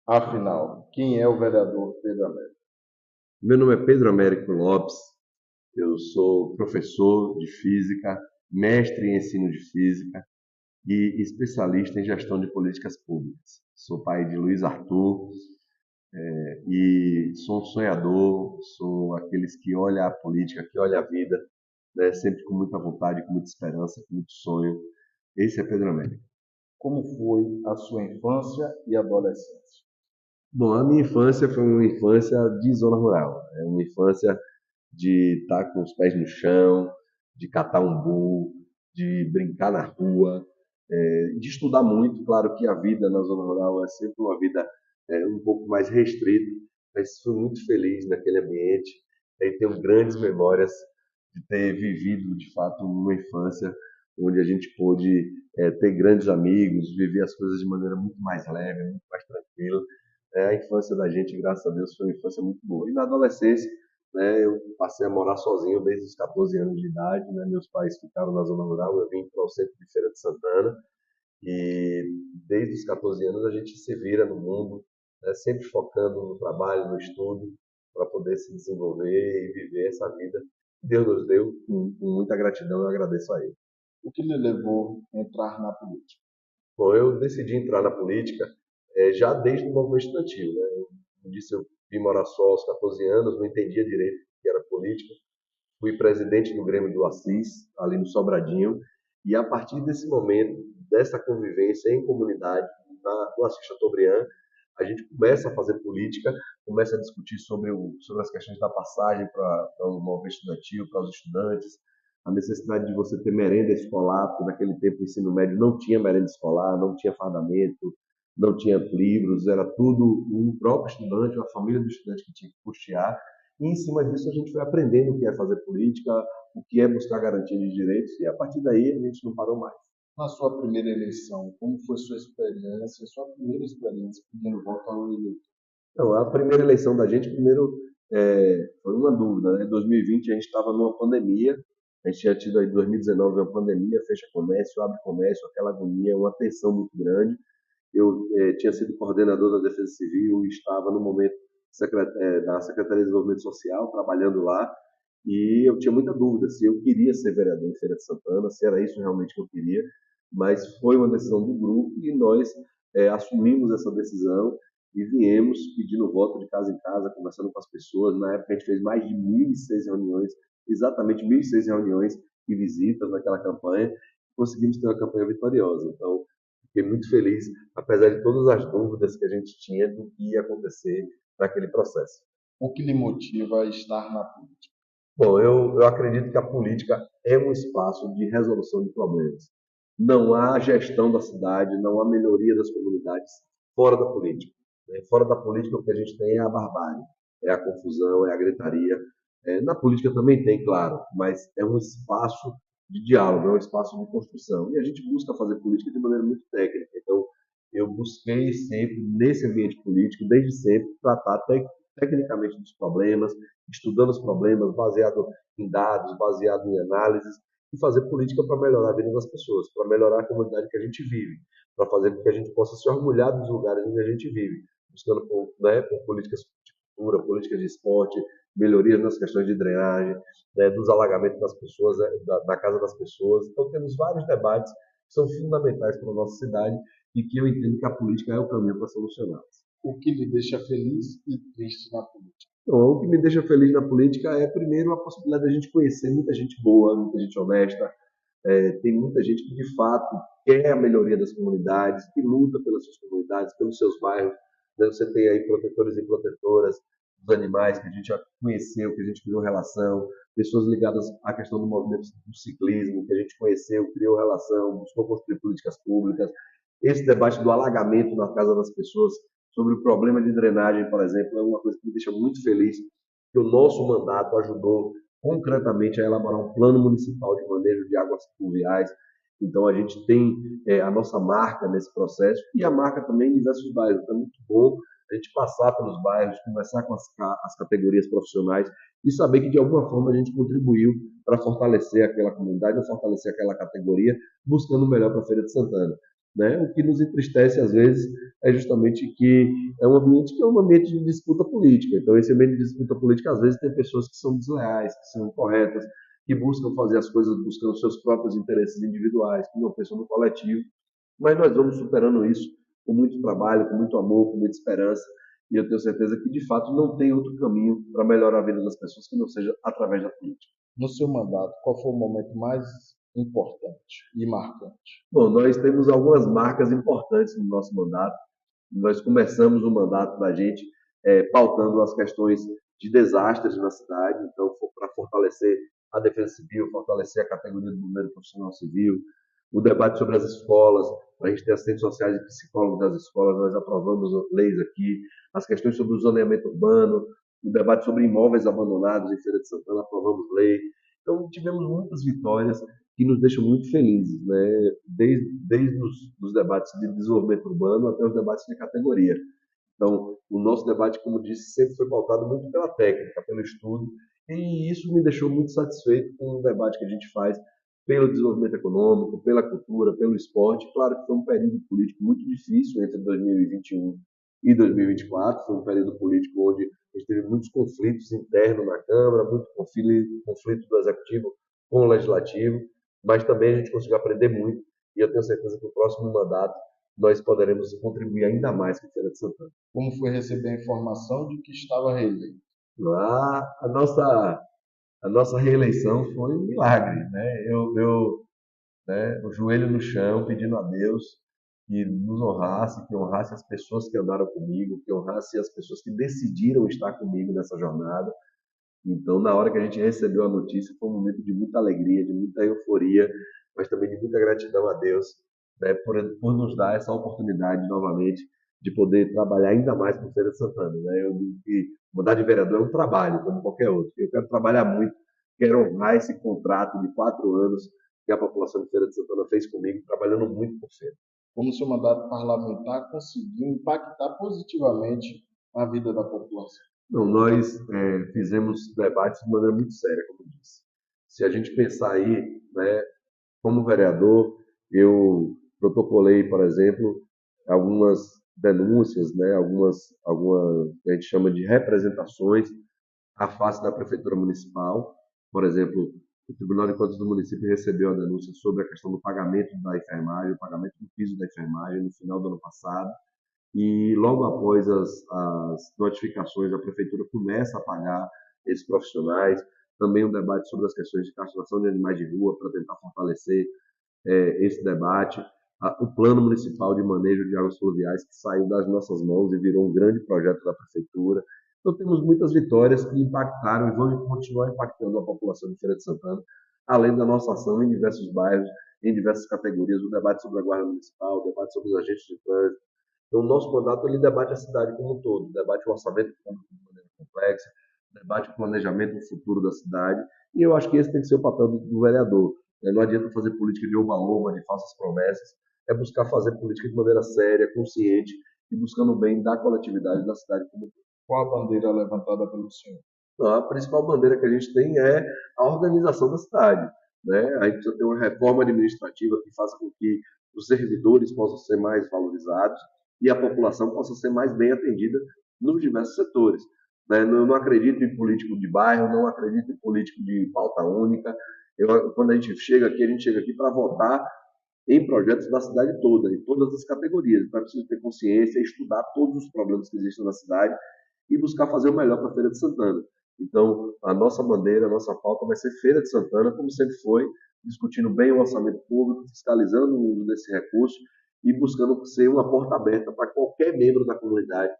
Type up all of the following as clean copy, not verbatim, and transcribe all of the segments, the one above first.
Afinal, quem é o vereador Pedro Américo? Meu nome é Pedro Américo Lopes, eu sou professor de física, mestre em ensino de física e especialista em gestão de políticas públicas. Sou pai de Luiz Arthur e sou um sonhador, sou aqueles que olham a política, que olham a vida, né, sempre com muita vontade, com muita esperança, com muito sonho. Esse é Pedro Américo. Como foi a sua infância e adolescência? Bom, a minha infância foi uma infância de zona rural, é uma infância de estar com os pés no chão, de catar um umbu, de brincar na rua, de estudar muito. Claro que a vida na zona rural é sempre uma vida um pouco mais restrita, mas fui muito feliz naquele ambiente. E tenho grandes memórias de ter vivido, de fato, uma infância onde a gente pôde ter grandes amigos, viver as coisas de maneira muito mais leve, muito mais tranquila. A infância da gente, graças a Deus, foi uma infância muito boa. E na adolescência, né, eu passei a morar sozinho desde os 14 anos de idade, né? Meus pais ficaram na zona rural, eu vim para o centro de Feira de Santana e desde os 14 anos a gente se vira no mundo, né, sempre focando no trabalho, no estudo, para poder se desenvolver e viver essa vida que Deus nos deu com muita gratidão. Eu agradeço a Ele. O que lhe levou a entrar na política? Bom, eu decidi entrar na política já desde o movimento estudantil, né? Eu disse, eu vim morar só aos 14 anos, não entendia direito o que era política. Fui presidente do Grêmio do Assis, ali no Sobradinho, e a partir desse momento, dessa convivência em comunidade, no Assis Chateaubriand, a gente começa a fazer política, começa a discutir sobre as questões da passagem para o movimento estudantil, para os estudantes, a necessidade de você ter merenda escolar, porque naquele tempo o ensino médio não tinha merenda escolar, não tinha fardamento, não tinha livros, era tudo o próprio estudante, a família do estudante que tinha que custear, e em cima disso a gente foi aprendendo o que é fazer política, o que é buscar garantia de direitos, e a partir daí a gente não parou mais. Na sua primeira eleição, como foi sua experiência, sua primeira experiência pedindo voto ao eleitor? Então, a primeira eleição da gente, primeiro, foi uma dúvida, né? Em 2020 a gente estava numa pandemia, a gente tinha tido aí 2019 uma pandemia, fecha comércio, abre comércio, aquela agonia, uma tensão muito grande. Eu tinha sido coordenador da Defesa Civil e estava no momento da Secretaria de Desenvolvimento Social, trabalhando lá, e eu tinha muita dúvida se eu queria ser vereador em Feira de Santana, se era isso realmente que eu queria, mas foi uma decisão do grupo e nós assumimos essa decisão e viemos pedindo voto de casa em casa, conversando com as pessoas. Na época a gente fez mais de 1.006 reuniões, exatamente 1.006 reuniões e visitas naquela campanha. Conseguimos ter uma campanha vitoriosa. Então, fiquei muito feliz, apesar de todas as dúvidas que a gente tinha do que ia acontecer naquele processo. O que lhe motiva a estar na política? Bom, eu acredito que a política é um espaço de resolução de problemas. Não há gestão da cidade, não há melhoria das comunidades fora da política. Né? Fora da política, o que a gente tem é a barbárie, é a confusão, é a gritaria. Na política também tem, claro, mas é um espaço de diálogo, é um espaço de construção. E a gente busca fazer política de maneira muito técnica. Então, eu busquei sempre, nesse ambiente político, desde sempre, tratar tecnicamente dos problemas, estudando os problemas, baseado em dados, baseado em análises, e fazer política para melhorar a vida das pessoas, para melhorar a comunidade que a gente vive, para fazer com que a gente possa se orgulhar dos lugares onde a gente vive, buscando por políticas de cultura, políticas de esporte, melhorias nas questões de drenagem, né, dos alagamentos das pessoas, da casa das pessoas. Então, temos vários debates que são fundamentais para a nossa cidade e que eu entendo que a política é o caminho para solucioná-los. O que lhe deixa feliz e triste na política? Então, o que me deixa feliz na política é, primeiro, a possibilidade de a gente conhecer muita gente boa, muita gente honesta. Tem muita gente que, de fato, quer a melhoria das comunidades, que luta pelas suas comunidades, pelos seus bairros. Né? Você tem aí protetores e protetoras dos animais que a gente já conheceu, que a gente criou relação, pessoas ligadas à questão do movimento do ciclismo, que a gente conheceu, criou relação, buscou construir políticas públicas. Esse debate do alagamento na casa das pessoas, sobre o problema de drenagem, por exemplo, é uma coisa que me deixa muito feliz, que o nosso mandato ajudou concretamente a elaborar um plano municipal de manejo de águas pluviais. Então, a gente tem a nossa marca nesse processo e a marca também em diversos bairros. Então, é muito bom a gente passar pelos bairros, conversar com as categorias profissionais e saber que, de alguma forma, a gente contribuiu para fortalecer aquela comunidade, ou fortalecer aquela categoria, buscando o melhor para a Feira de Santana. né? O que nos entristece às vezes é justamente que é um ambiente que é um ambiente de disputa política. Então, esse ambiente de disputa política às vezes tem pessoas que são desleais, que são incorretas, que buscam fazer as coisas buscando seus próprios interesses individuais, que não pensam no coletivo. Mas nós vamos superando isso com muito trabalho, com muito amor, com muita esperança. E eu tenho certeza que, de fato, não tem outro caminho para melhorar a vida das pessoas que não seja através da política. No seu mandato, qual foi o momento mais importante e marcante? Bom, nós temos algumas marcas importantes no nosso mandato. Nós começamos o mandato da gente pautando as questões de desastres na cidade, então, para fortalecer a defesa civil, fortalecer a categoria do bombeiro profissional civil, o debate sobre as escolas, para a gente ter assistentes sociais e psicólogos das escolas, nós aprovamos leis aqui, as questões sobre o zoneamento urbano, o debate sobre imóveis abandonados em Feira de Santana, aprovamos lei. Então, tivemos muitas vitórias que nos deixam muito felizes, né? Desde os debates de desenvolvimento urbano até os debates de categoria. Então, o nosso debate, como disse, sempre foi pautado muito pela técnica, pelo estudo, e isso me deixou muito satisfeito com o debate que a gente faz pelo desenvolvimento econômico, pela cultura, pelo esporte. Claro que foi um período político muito difícil entre 2021 e 2024, foi um período político onde a gente teve muitos conflitos internos na Câmara, muito conflito do Executivo com o Legislativo, mas também a gente conseguiu aprender muito, e eu tenho certeza que o próximo mandato nós poderemos contribuir ainda mais com a Feira de Santana. Como foi receber a informação de que estava reeleito? A nossa reeleição foi um milagre, né? O joelho no chão, pedindo a Deus que nos honrasse, que honrasse as pessoas que andaram comigo, que honrasse as pessoas que decidiram estar comigo nessa jornada. Então, na hora que a gente recebeu a notícia, foi um momento de muita alegria, de muita euforia, mas também de muita gratidão a Deus, né, por nos dar essa oportunidade novamente de poder trabalhar ainda mais com Feira de Santana. Né? Eu digo que mudar de vereador é um trabalho, como qualquer outro. Eu quero trabalhar muito, quero honrar esse contrato de 4 anos que a população de Feira de Santana fez comigo, trabalhando muito por Feira. Como seu mandato parlamentar conseguiu impactar positivamente a vida da população? Não, nós fizemos debates de maneira muito séria, como disse. Se a gente pensar aí, né, como vereador, eu protocolei, por exemplo, algumas denúncias, né, algumas que a gente chama de representações à face da Prefeitura Municipal. Por exemplo, o Tribunal de Contas do município recebeu a denúncia sobre a questão do pagamento da enfermagem, o pagamento do piso da enfermagem no final do ano passado. E logo após as notificações, a prefeitura começa a pagar esses profissionais. Também um debate sobre as questões de castração de animais de rua para tentar fortalecer esse debate. O plano municipal de manejo de águas fluviais que saiu das nossas mãos e virou um grande projeto da prefeitura. Então temos muitas vitórias que impactaram e vão continuar impactando a população de Feira de Santana, além da nossa ação em diversos bairros, em diversas categorias, o debate sobre a guarda municipal, o debate sobre os agentes de trânsito. Então, o nosso mandato ele debate a cidade como um todo, debate o orçamento público de maneira complexa, debate o planejamento futuro da cidade, e eu acho que esse tem que ser o papel do vereador. Não adianta fazer política de oba-oba, de falsas promessas, é buscar fazer política de maneira séria, consciente e buscando o bem da coletividade da cidade como um todo. Qual a bandeira levantada pelo senhor? Então, a principal bandeira que a gente tem é a organização da cidade. Né? A gente precisa ter uma reforma administrativa que faça com que os servidores possam ser mais valorizados e a população possa ser mais bem atendida nos diversos setores. Né? Eu não acredito em político de bairro, não acredito em político de pauta única. Quando a gente chega aqui para votar em projetos da cidade toda, em todas as categorias. Então é preciso ter consciência, estudar todos os problemas que existem na cidade e buscar fazer o melhor para a Feira de Santana. Então, a nossa bandeira, a nossa pauta vai ser Feira de Santana, como sempre foi, discutindo bem o orçamento público, fiscalizando o uso desse recurso e buscando ser uma porta aberta para qualquer membro da comunidade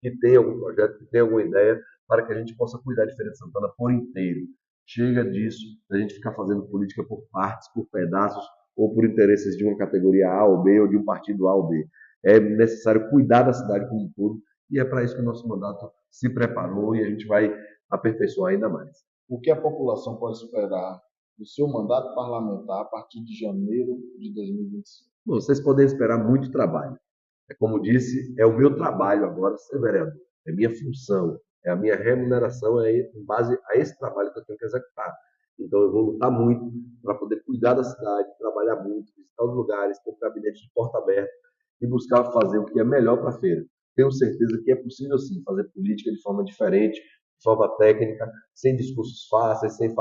que tenha algum projeto, que tenha alguma ideia, para que a gente possa cuidar de Feira de Santana por inteiro. Chega disso, a gente ficar fazendo política por partes, por pedaços, ou por interesses de uma categoria A ou B, ou de um partido A ou B. É necessário cuidar da cidade como um todo, e é para isso que o nosso mandato se preparou e a gente vai aperfeiçoar ainda mais. O que a população pode esperar do seu mandato parlamentar a partir de janeiro de 2025? Bom, vocês podem esperar muito trabalho. Como disse, é o meu trabalho agora ser vereador. É minha função, é a minha remuneração em base a esse trabalho que eu tenho que executar. Então eu vou lutar muito para poder cuidar da cidade, trabalhar muito, visitar os lugares, ter um gabinete de porta aberta e buscar fazer o que é melhor para a feira. Tenho certeza que é possível sim fazer política de forma diferente, de forma técnica, sem discursos fáceis, sem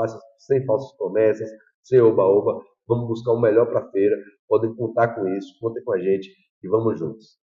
falsas promessas, sem oba-oba. Vamos buscar o melhor para a feira. Podem contar com isso, contem com a gente e vamos juntos.